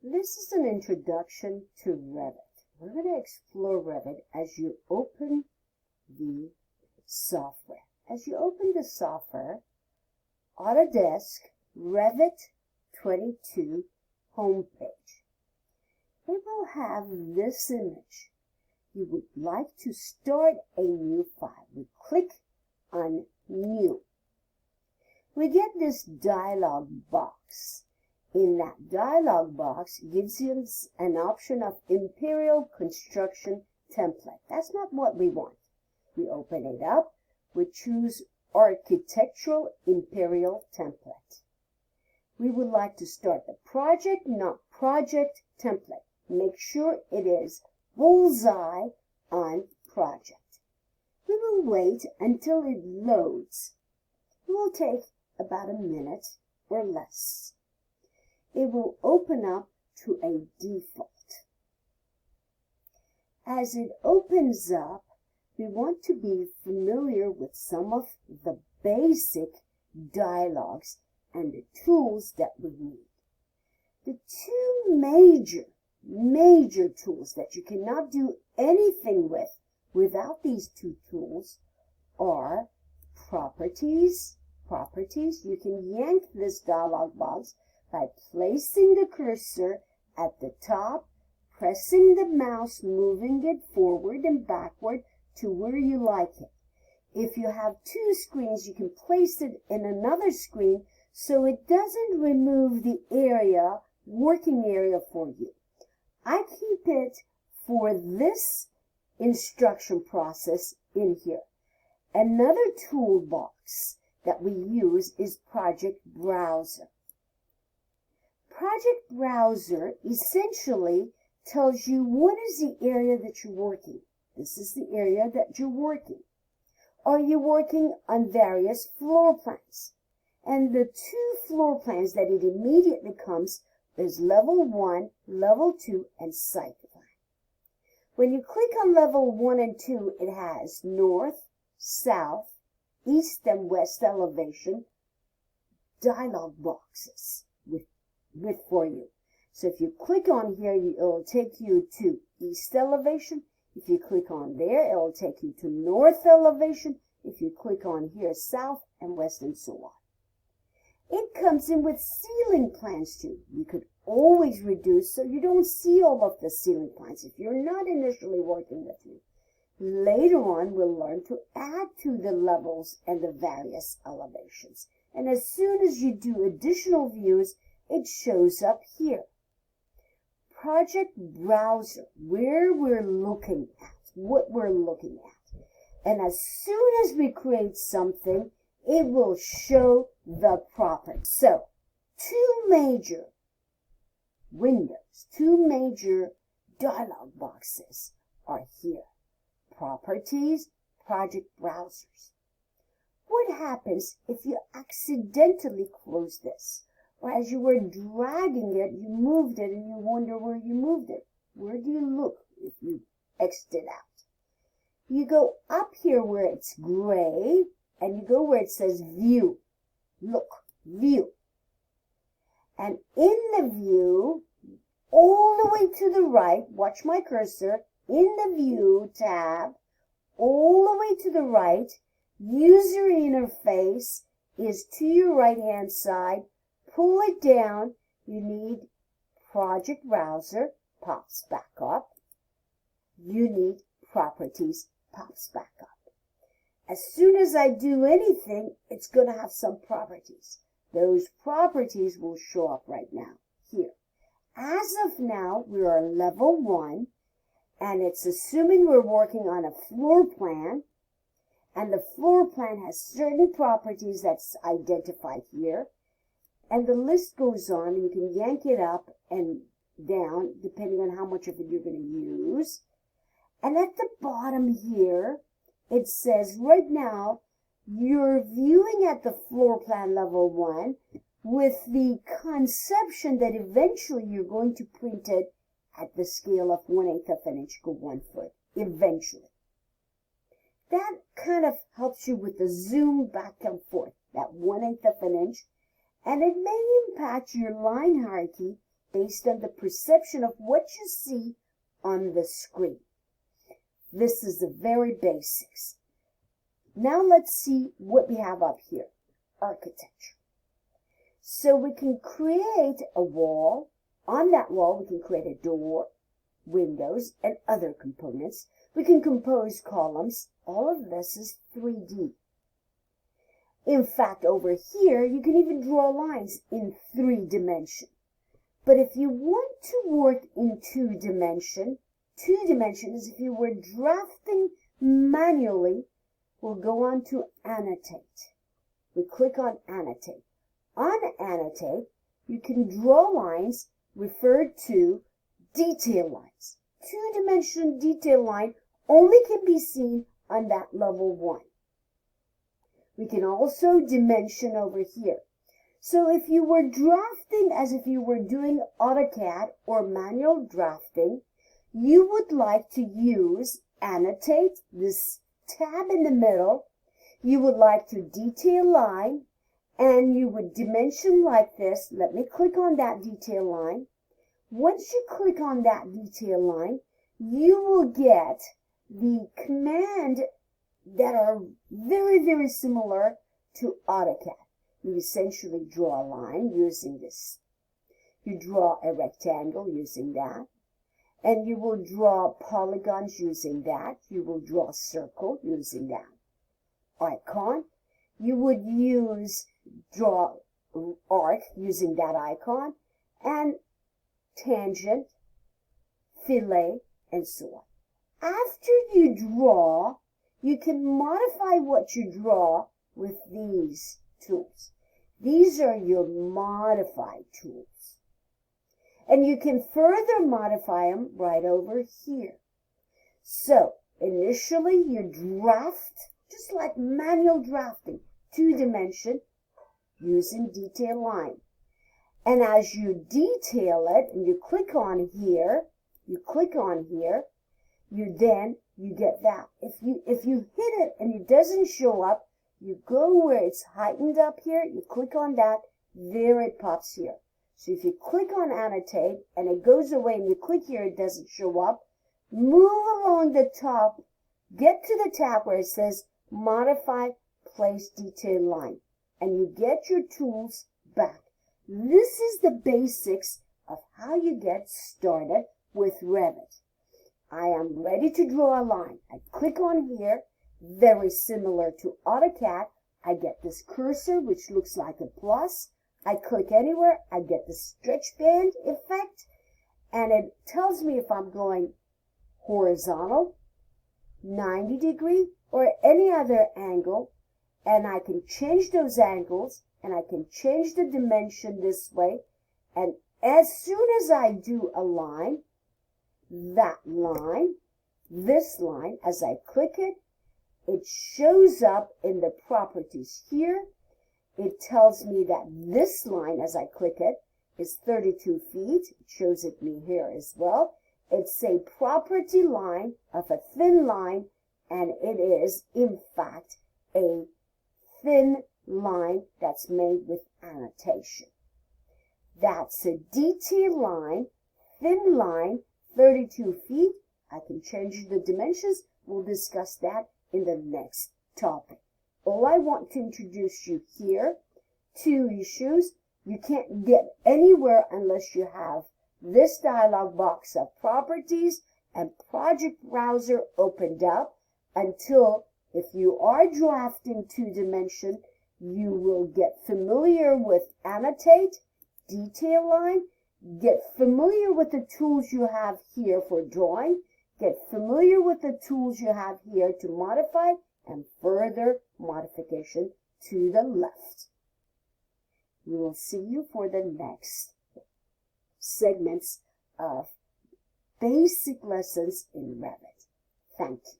This is an introduction to Revit. We're going to explore Revit as you open the software. As you open the software, Autodesk Revit 22 homepage. It will have this image. You would like to start a new file. We click on New. We get this dialog box. In that dialog box gives you an option of Imperial Construction Template. That's not what we want. We open it up. We choose Architectural Imperial Template. We would like to start the project, not project template. Make sure it is bullseye on project. We will wait until it loads. It will take about a minute or less. It will open up to a default. As it opens up, we want to be familiar with some of the basic dialogues and the tools that we need. The two major tools that you cannot do anything with without these two tools are properties. You can yank this dialog box by placing the cursor at the top, pressing the mouse, moving it forward and backward to where you like it. If you have two screens, you can place it in another screen so it doesn't remove the working area for you. I keep it for this instruction process in here. Another toolbox that we use is Project Browser. Project Browser essentially tells you what is the area that you're working. This is the area that you're working. Are you working on various floor plans? And the two floor plans that it immediately comes is level 1, level 2, and site plan. When you click on level 1 and 2, it has north, south, east, and west elevation dialog boxes for you. So if you click on here, it'll take you to east elevation. If you click on there, it'll take you to north elevation. If you click on here, south and west, and so on. It comes in with ceiling plans too. You could always reduce so you don't see all of the ceiling plans if you're not initially working with me. Later on, we'll learn to add to the levels and the various elevations. And as soon as you do additional views, it shows up here. Project Browser, where we're looking at, what we're looking at. And as soon as we create something, it will show the properties. So, two major windows, two major dialog boxes are here. Properties, Project Browsers. What happens if you accidentally close this? Or as you were dragging it, you moved it and you wonder where you moved it. Where do you look if you exit out? You go up here where it's gray and you go where it says View. Look, View. And in the View, all the way to the right, watch my cursor, in the View tab, all the way to the right, User Interface is to your right-hand side. Pull it down, you need Project Browser, pops back up. You need Properties, pops back up. As soon as I do anything, it's going to have some properties. Those properties will show up right now, here. As of now, we are level 1, and it's assuming we're working on a floor plan, and the floor plan has certain properties that's identified here. And the list goes on, and you can yank it up and down, depending on how much of it you're going to use. And at the bottom here, it says right now, you're viewing at the floor plan level 1 with the conception that eventually you're going to print it at the scale of 1/8 of an inch to 1 foot, eventually. That kind of helps you with the zoom back and forth, that 1/8 of an inch. And it may impact your line hierarchy based on the perception of what you see on the screen. This is the very basics. Now let's see what we have up here, architecture. So we can create a wall. On that wall, we can create a door, windows, and other components. We can compose columns. All of this is 3D. In fact, over here, you can even draw lines in 3 dimensions. But if you want to work in 2 dimensions is if you were drafting manually, we'll go on to annotate. We click on annotate. On annotate, you can draw lines referred to detail lines. 2-dimensional detail line only can be seen on that level 1. We can also dimension over here. So if you were drafting as if you were doing AutoCAD or manual drafting, you would like to use annotate, this tab in the middle. You would like to detail line, and you would dimension like this. Let me click on that detail line. Once you click on that detail line, you will get the command that are very, very similar to AutoCAD. You essentially draw a line using this. You draw a rectangle using that. And you will draw polygons using that. You will draw a circle using that. Icon. You would draw arc using that icon. And tangent, fillet, and so on. After you draw, you can modify what you draw with these tools. These are your modified tools. And you can further modify them right over here. So, initially you draft, just like manual drafting, 2-dimension, using detail line. And as you detail it, and you click on here, you get that. If you hit it and it doesn't show up, you go where it's heightened up here, you click on that, there it pops here. So if you click on annotate and it goes away and you click here, it doesn't show up, move along the top, get to the tab where it says modify place detail line, and you get your tools back. This is the basics of how you get started with Revit. I am ready to draw a line. I click on here, very similar to AutoCAD. I get this cursor, which looks like a plus. I click anywhere, I get the stretch band effect, and it tells me if I'm going horizontal, 90 degree, or any other angle, and I can change those angles, and I can change the dimension this way, and as soon as I do a line, that line, this line, as I click it, it shows up in the properties here. It tells me that this line, as I click it, is 32 feet. It shows it me here as well. It's a property line of a thin line, and it is, in fact, a thin line that's made with annotation. That's a detail line, thin line, 32 feet. I can change the dimensions. We'll discuss that in the next topic. All I want to introduce you here, 2 issues. You can't get anywhere unless you have this dialog box of properties and project browser opened up until, if you are drafting 2-dimension, you will get familiar with annotate, detail line, get familiar with the tools you have here for drawing, get familiar with the tools you have here to modify, and further modification to the left. We will see you for the next segments of basic lessons in Revit. Thank you.